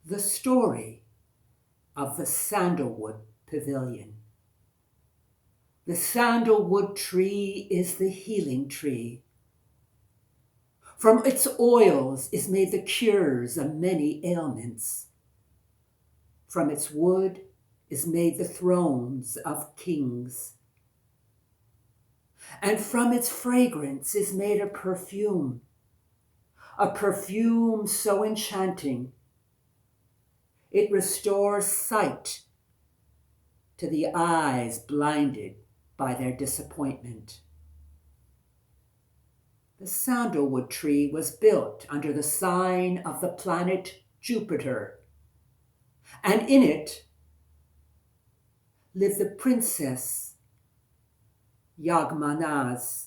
The story of the Sandalwood Pavilion. The sandalwood tree is the healing tree. From its oils is made the cures of many ailments. From its wood is made the thrones of kings. And from its fragrance is made a perfume so enchanting, it restores sight to the eyes blinded by their disappointment. The sandalwood tree was built under the sign of the planet Jupiter, and in it lived the princess Yagmanaz,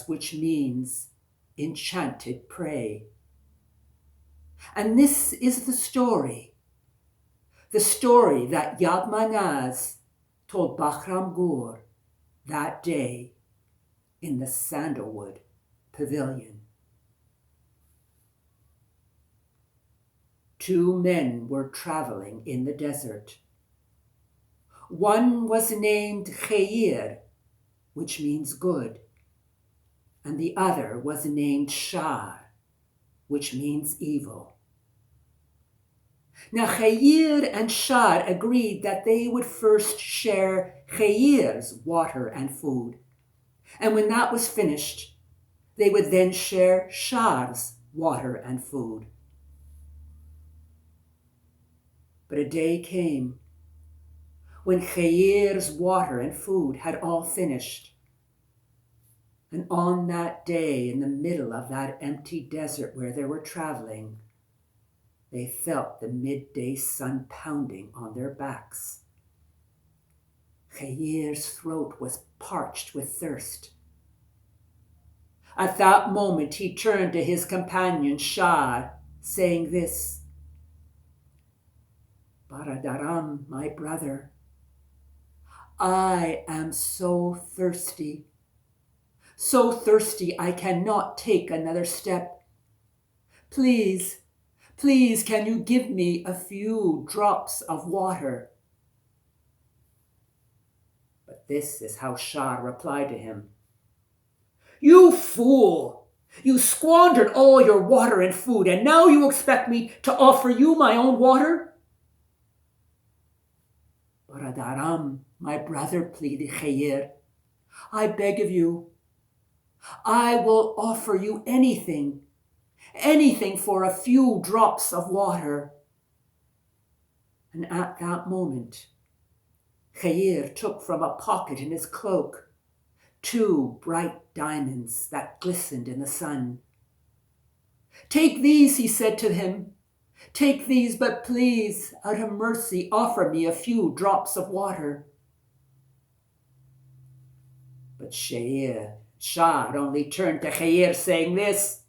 which means enchanted prey. And this is the story that Yagmanaz told Bahram Gur that day in the Sandalwood Pavilion. Two men were traveling in the desert. One was named Khayr, which means good, and the other was named Shar, which means evil. Now Khayr and Shar agreed that they would first share Khayr's water and food, and when that was finished, they would then share Shar's water and food. But a day came when Khayr's water and food had all finished, and on that day, in the middle of that empty desert where they were traveling, they felt the midday sun pounding on their backs. Khayr's throat was parched with thirst. At that moment, he turned to his companion Shar, saying this, "Baradaram, my brother, I am so thirsty I cannot take another step. Please, can you give me a few drops of water?" But this is how Shar replied to him. "You fool! You squandered all your water and food, and now you expect me to offer you my own water?" "Baradaram, my brother," pleaded Khayr, "I beg of you, I will offer you anything for a few drops of water." And at that moment, Khayr took from a pocket in his cloak 2 bright diamonds that glistened in the sun. "Take these," he said to him. "Take these, but please, out of mercy, offer me a few drops of water." But Shar only turned to Khayr saying this,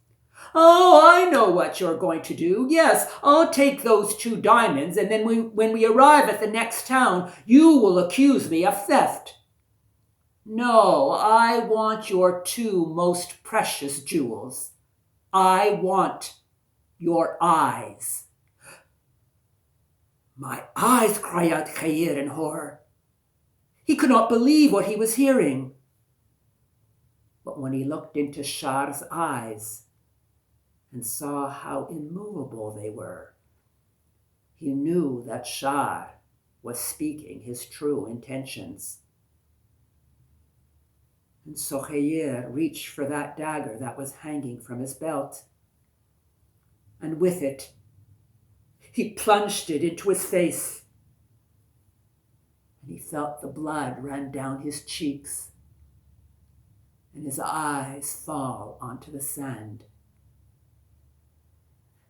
"Oh, I know what you're going to do. Yes, I'll take those 2 diamonds, and then when we arrive at the next town, you will accuse me of theft. No, I want your 2 most precious jewels. I want your eyes." "My eyes," cried out Khayr in horror. He could not believe what he was hearing. But when he looked into Shar's eyes and saw how immovable they were, he knew that Shar was speaking his true intentions. And so Khayr reached for that dagger that was hanging from his belt, and with it, he plunged it into his face, and he felt the blood run down his cheeks, and his eyes fall onto the sand.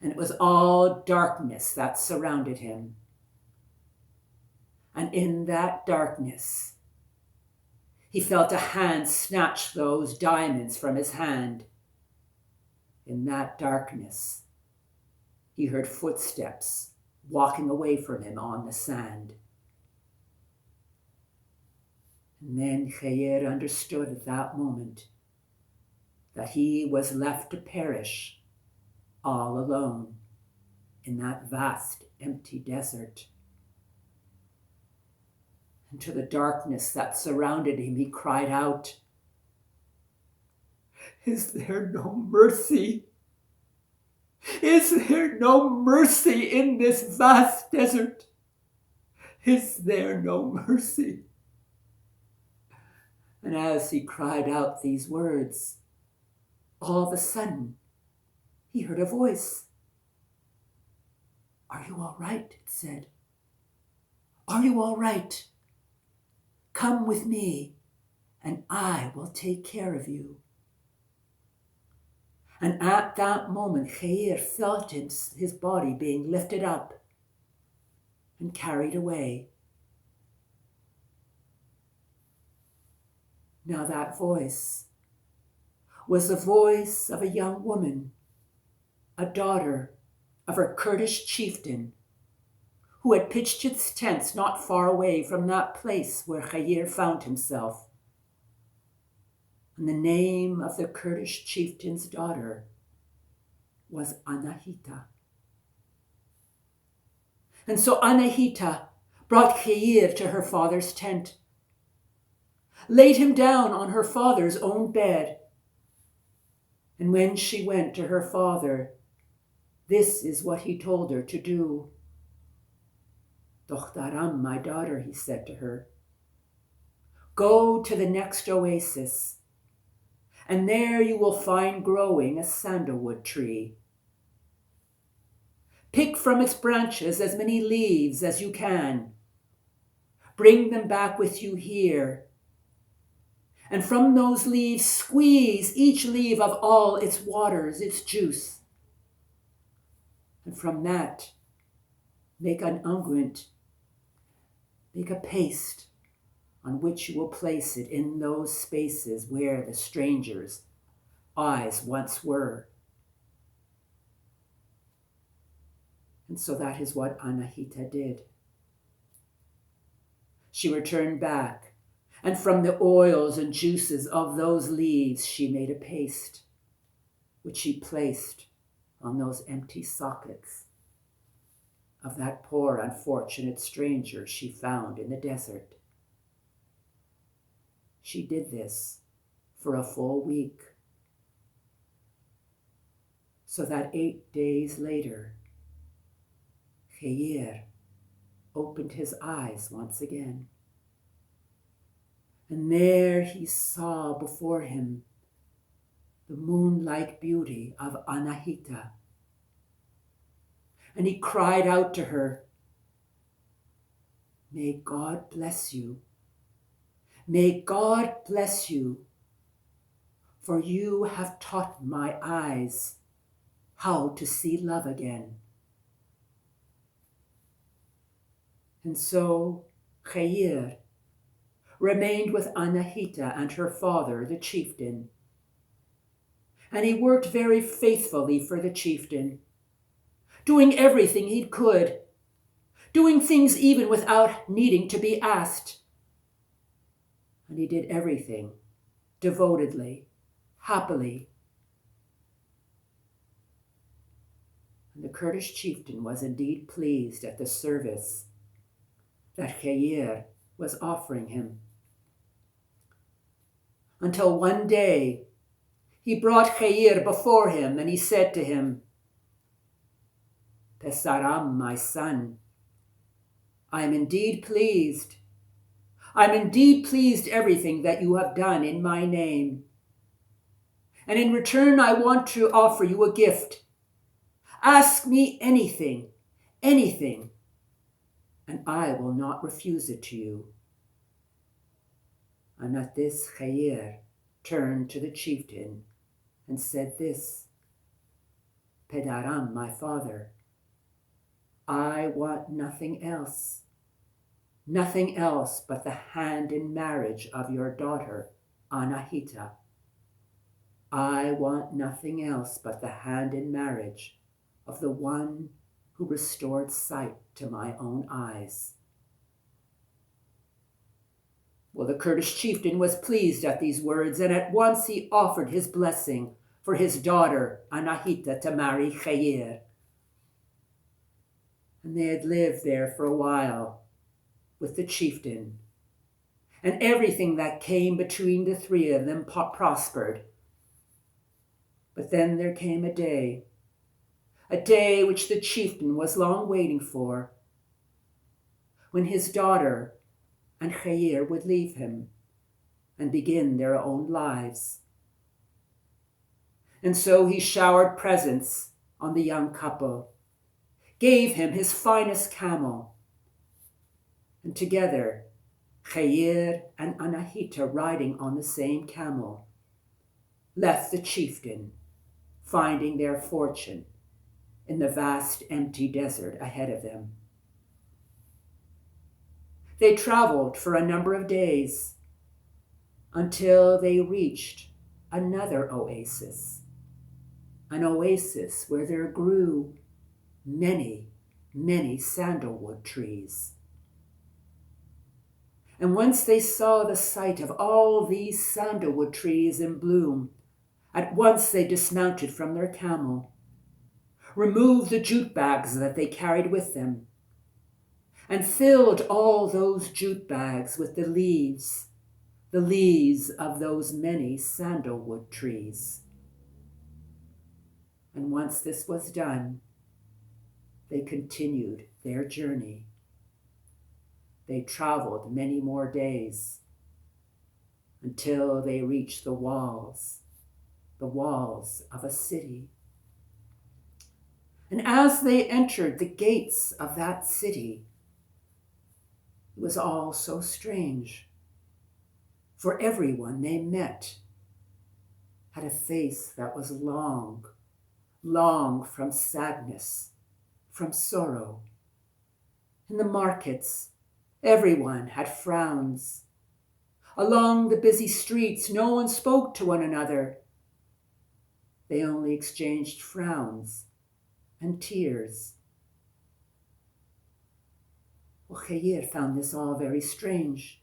And it was all darkness that surrounded him. And in that darkness, he felt a hand snatch those diamonds from his hand. In that darkness, he heard footsteps walking away from him on the sand. And then Khayr understood at that moment that he was left to perish all alone. in that vast, empty desert. Into the darkness that surrounded him, he cried out, "Is there no mercy? Is there no mercy in this vast desert? Is there no mercy?" And as he cried out these words, all of a sudden, he heard a voice. "Are you all right?" it said. "Are you all right? Come with me, and I will take care of you." And at that moment, Khayr felt his body being lifted up and carried away. Now that voice was the voice of a young woman, a daughter of her Kurdish chieftain, who had pitched his tents not far away from that place where Khayr found himself. And the name of the Kurdish chieftain's daughter was Anahita. And so Anahita brought Khayr to her father's tent, laid him down on her father's own bed. And when she went to her father, this is what he told her to do. "Dokhtaram, my daughter," he said to her, "go to the next oasis, and there you will find growing a sandalwood tree. Pick from its branches as many leaves as you can. Bring them back with you here. And from those leaves, squeeze each leaf of all its waters, its juice. And from that, make an unguent, make a paste on which you will place it in those spaces where the stranger's eyes once were." And so that is what Anahita did. She returned back, and from the oils and juices of those leaves, she made a paste, which she placed on those empty sockets of that poor, unfortunate stranger she found in the desert. She did this for a full week, so that 8 days later, Khayr opened his eyes once again. And there he saw before him the moonlight beauty of Anahita. And he cried out to her, "May God bless you. May God bless you, for you have taught my eyes how to see love again." And so Khayr remained with Anahita and her father, the chieftain. And he worked very faithfully for the chieftain, doing everything he could, doing things even without needing to be asked. And he did everything devotedly, happily. And the Kurdish chieftain was indeed pleased at the service that Khayr was offering him. Until one day, he brought Khayr before him, and he said to him, "Pesaram, my son, I am indeed pleased. I am indeed pleased everything that you have done in my name. And in return, I want to offer you a gift. Ask me anything, anything, and I will not refuse it to you." And at this, Khayr turned to the chieftain and said this, "Pedaram, my father, I want nothing else but the hand in marriage of your daughter, Anahita. I want nothing else but the hand in marriage of the one who restored sight to my own eyes." Well, the Kurdish chieftain was pleased at these words, and at once he offered his blessing for his daughter Anahita to marry Khayr. And they had lived there for a while with the chieftain. And everything that came between the three of them prospered. But then there came a day which the chieftain was long waiting for, when his daughter and Khayr would leave him and begin their own lives. And so he showered presents on the young couple, gave him his finest camel, and together, Khayr and Anahita, riding on the same camel, left the chieftain, finding their fortune in the vast empty desert ahead of them. They traveled for a number of days until they reached another oasis, an oasis where there grew many, many sandalwood trees. And once they saw the sight of all these sandalwood trees in bloom, at once they dismounted from their camel, removed the jute bags that they carried with them, and filled all those jute bags with the leaves of those many sandalwood trees. And once this was done, they continued their journey. They traveled many more days until they reached the walls of a city. And as they entered the gates of that city, it was all so strange, for everyone they met had a face that was long, long from sadness, from sorrow. In the markets, everyone had frowns. Along the busy streets, no one spoke to one another. They only exchanged frowns and tears. Well, Khayr found this all very strange.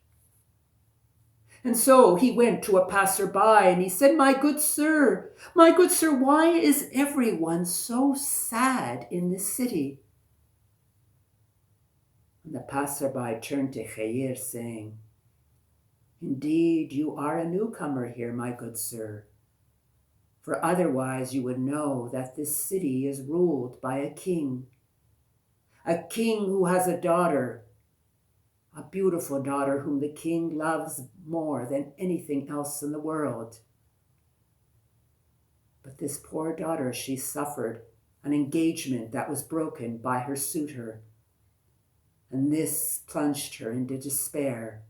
And so he went to a passerby and he said, my good sir, why is everyone so sad in this city?" And the passerby turned to Khayr, saying, "Indeed, you are a newcomer here, my good sir, for otherwise you would know that this city is ruled by a king who has a daughter, a beautiful daughter whom the king loves more than anything else in the world. But this poor daughter, she suffered an engagement that was broken by her suitor, and this plunged her into despair.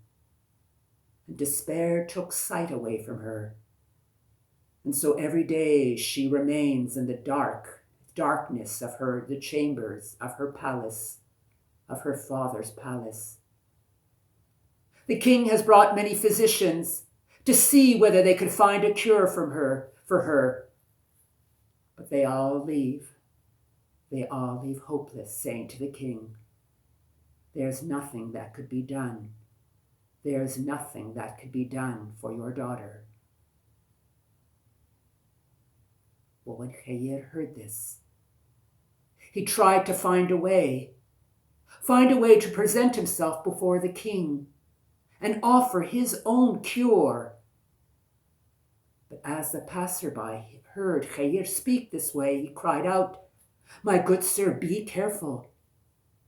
And despair took sight away from her. And so every day she remains in the darkness of the chambers of her palace, of her father's palace. The king has brought many physicians to see whether they could find a cure for her. But they all leave hopeless, saying to the king, "There's nothing that could be done. There's nothing that could be done for your daughter." Well, when Khayr heard this, he tried to find a way to present himself before the king and offer his own cure. But as the passerby heard Khayr speak this way, he cried out, "My good sir, be careful.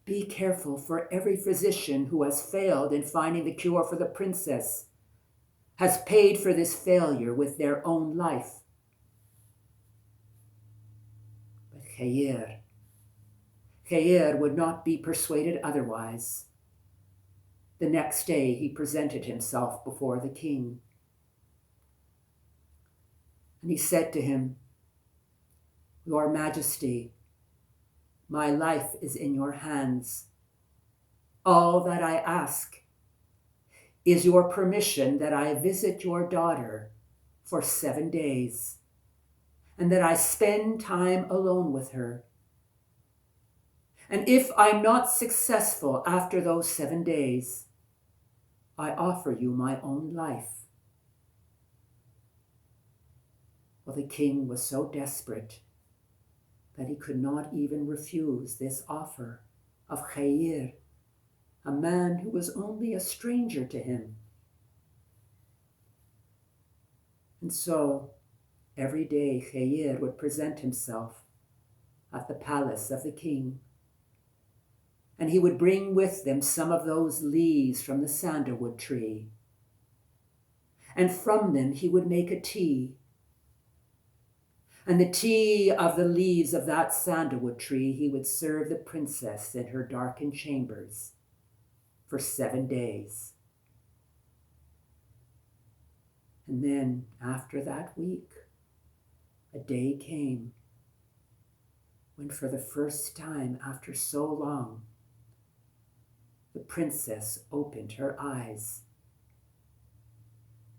Be careful, for every physician who has failed in finding the cure for the princess has paid for this failure with their own life." But Khayr would not be persuaded otherwise. The next day he presented himself before the king. And he said to him, "Your Majesty, my life is in your hands. All that I ask is your permission that I visit your daughter for 7 days, and that I spend time alone with her. And if I'm not successful after those 7 days, I offer you my own life." Well, the king was so desperate that he could not even refuse this offer. of Khayr, a man who was only a stranger to him. And so, every day Khayr would present himself at the palace of the king, and he would bring with them some of those leaves from the sandalwood tree, and from them he would make a tea. And the tea of the leaves of that sandalwood tree he would serve the princess in her darkened chambers for 7 days. And then, after that week, a day came when, for the first time after so long, the princess opened her eyes.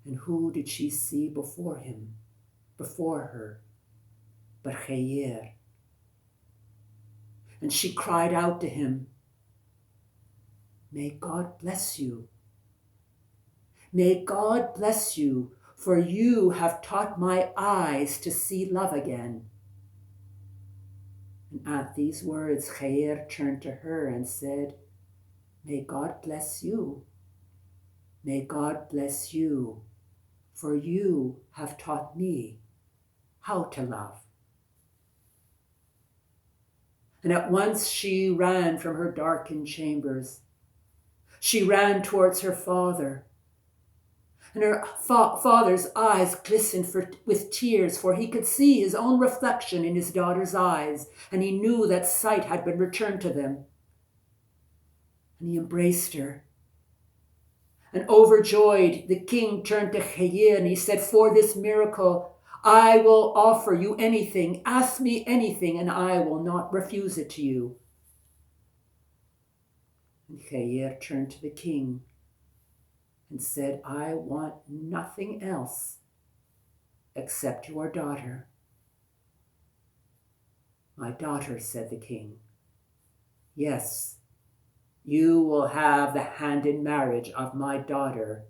And who did she see before her, but Khayr? And she cried out to him, "May God bless you. May God bless you, for you have taught my eyes to see love again." And at these words, Khayr turned to her and said, "May God bless you. May God bless you, for you have taught me how to love." And at once she ran from her darkened chambers. She ran towards her father. And her father's eyes glistened with tears, for he could see his own reflection in his daughter's eyes, and he knew that sight had been returned to them. And he embraced her. And overjoyed, the king turned to Khayr and he said, "For this miracle, I will offer you anything. Ask me anything, and I will not refuse it to you." And Khayr turned to the king and said, "I want nothing else except your daughter." "My daughter," said the king. "Yes, you will have the hand in marriage of my daughter,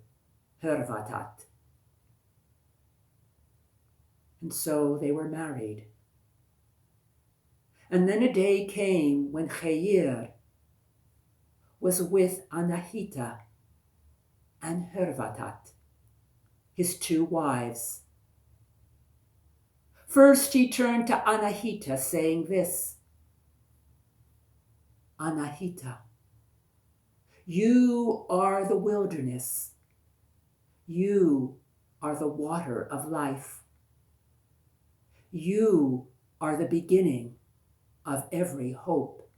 Hervatat." And so they were married. And then a day came when Khayr was with Anahita and Hervatat, his 2 wives. First he turned to Anahita, saying this, "Anahita, you are the wilderness. You are the water of life. You are the beginning of every hope."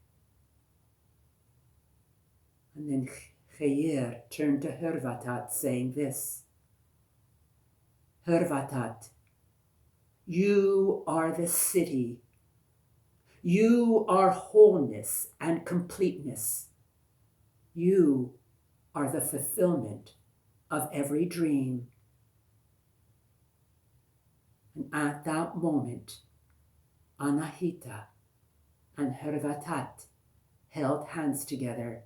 And then Khayr turned to Hervatat, saying this, "Hervatat, you are the city. You are wholeness and completeness. You are the fulfillment of every dream." And at that moment, Anahita and Hervatat held hands together.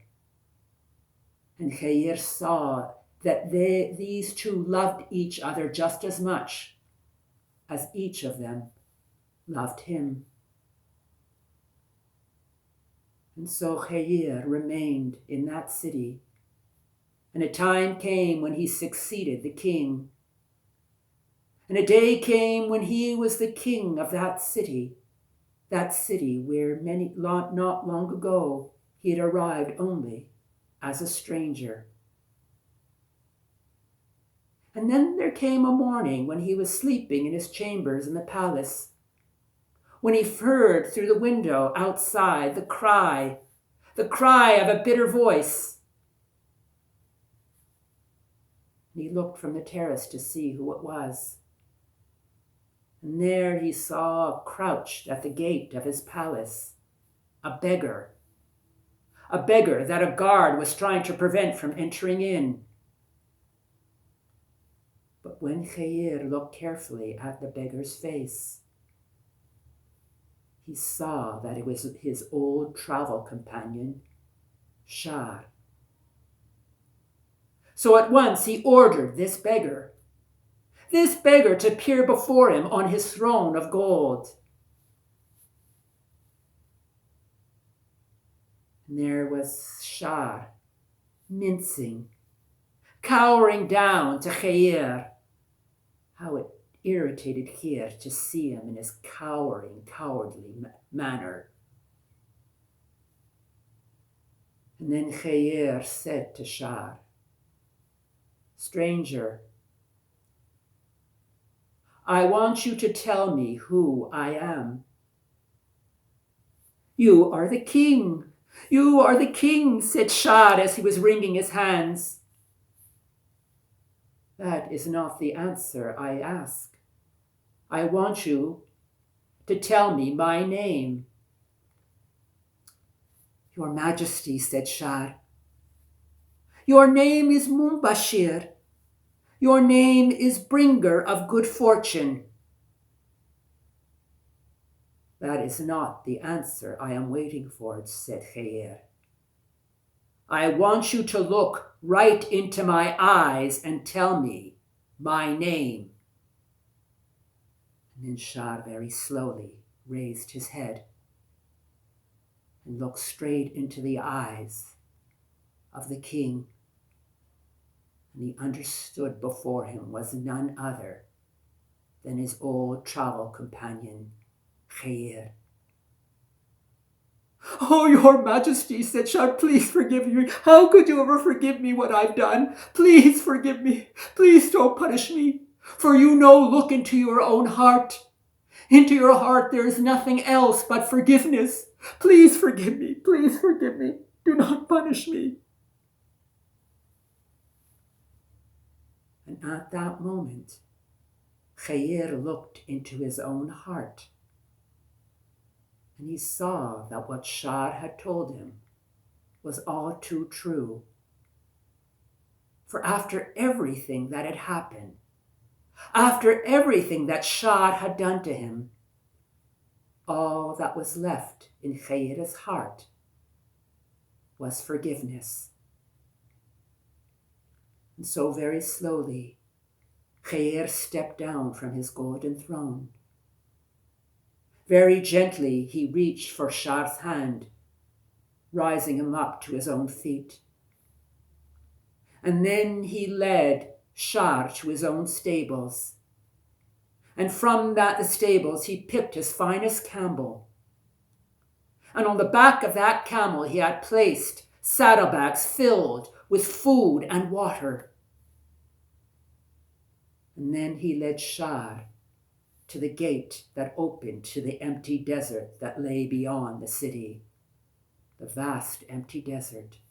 And Khayr saw that these 2 loved each other just as much as each of them loved him. And so Khayr remained in that city. And a time came when he succeeded the king. And a day came when he was the king of that city where not long ago he had arrived only as a stranger. And then there came a morning when he was sleeping in his chambers in the palace, when he heard through the window outside the cry of a bitter voice. And he looked from the terrace to see who it was. And there he saw crouched at the gate of his palace a beggar that a guard was trying to prevent from entering in. But when Khayr looked carefully at the beggar's face, he saw that it was his old travel companion, Shar. So at once he ordered this beggar to appear before him on his throne of gold. And there was Shah, mincing, cowering down to Khayyar. How it irritated Khayyar to see him in his cowering, cowardly manner. And then Khayyar said to Shah, "Stranger, I want you to tell me who I am." "You are the king. You are the king," said Shah as he was wringing his hands. "That is not the answer I ask. I want you to tell me my name." "Your Majesty," said Shah, "your name is Mumbashir. Your name is bringer of good fortune." "That is not the answer I am waiting for," said Khayyar. "I want you to look right into my eyes and tell me my name." And then Shah very slowly raised his head and looked straight into the eyes of the king. And he understood before him was none other than his old travel companion, Khayyar. "Oh, your Majesty," said Shah, "please forgive me. How could you ever forgive me what I've done? Please forgive me. Please don't punish me. For you know, look into your own heart. Into your heart there is nothing else but forgiveness. Please forgive me. Please forgive me. Do not punish me." And at that moment, Khayyar looked into his own heart. And he saw that what Shah had told him was all too true. For after everything that had happened, after everything that Shah had done to him, all that was left in Khayyar's heart was forgiveness. And so very slowly, Khayyar stepped down from his golden throne. Very gently, he reached for Shah's hand, rising him up to his own feet. And then he led Shah to his own stables. And from the stables, he picked his finest camel. And on the back of that camel, he had placed saddlebags filled with food and water. And then he led Shah to the gate that opened to the empty desert that lay beyond the city, the vast empty desert.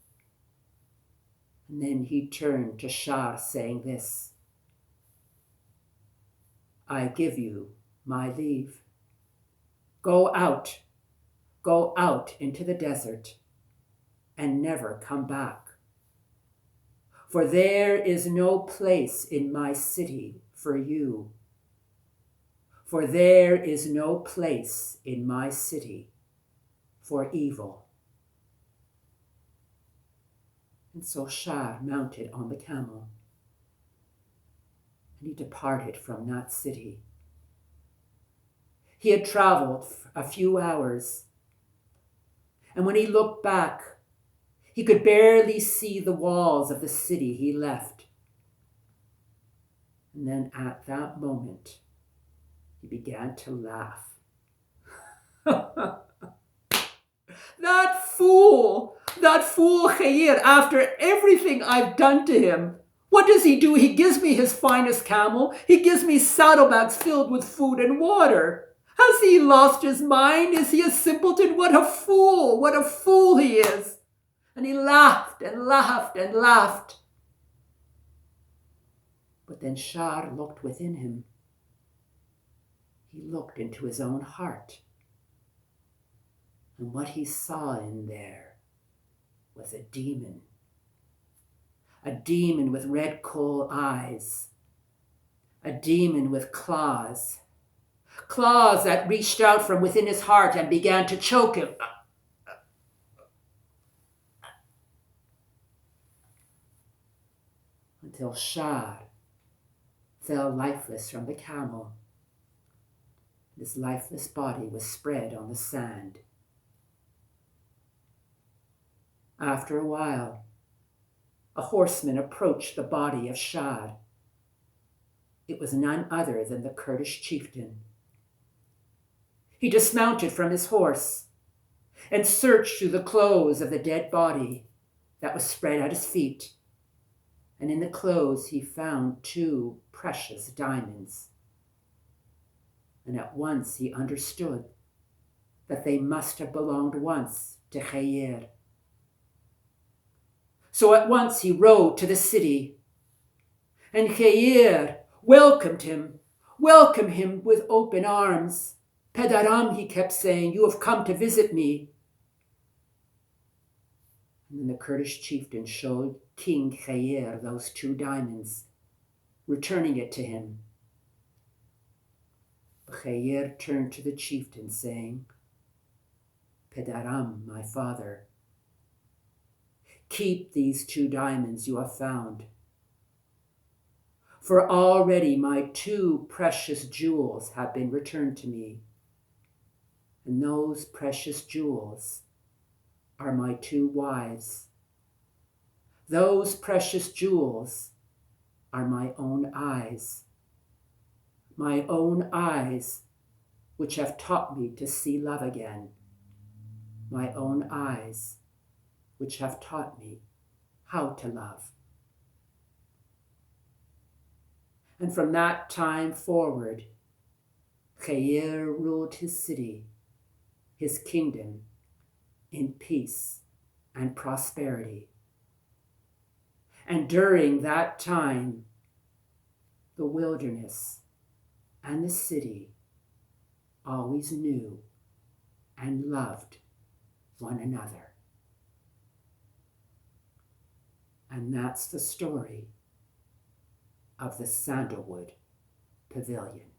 And then he turned to Shah, saying this, "I give you my leave. Go out into the desert and never come back. For there is no place in my city for you. For there is no place in my city for evil." And so Shah mounted on the camel, and he departed from that city. He had traveled a few hours, and when he looked back, he could barely see the walls of the city he left. And then at that moment, he began to laugh. That fool Khayyar, after everything I've done to him, what does he do? He gives me his finest camel. He gives me saddlebags filled with food and water. Has he lost his mind? Is he a simpleton? What a fool he is. And he laughed and laughed and laughed. But then Shah looked within him. He looked into his own heart. And what he saw in there was a demon with red coal eyes, a demon with claws that reached out from within his heart and began to choke him. Until Shah fell lifeless from the camel. His lifeless body was spread on the sand. After a while, a horseman approached the body of Shad. It was none other than the Kurdish chieftain. He dismounted from his horse and searched through the clothes of the dead body that was spread at his feet, and in the clothes he found 2 precious diamonds. And at once he understood that they must have belonged once to Khayr. So at once he rode to the city, and Khayr welcomed him with open arms. Pedaram, he kept saying, you have come to visit me. And then the Kurdish chieftain showed King Khayr those 2 diamonds, returning it to him. Khayr turned to the chieftain, saying, Pedaram, my father, keep these 2 diamonds you have found, for already my 2 precious jewels have been returned to me, and those precious jewels are my 2 wives. Those precious jewels are my own eyes which have taught me to see love again, my own eyes which have taught me how to love. And from that time forward, Khayr ruled his city, his kingdom, in peace and prosperity. And during that time, the wilderness and the city always knew and loved one another. And that's the story of the Sandalwood Pavilion.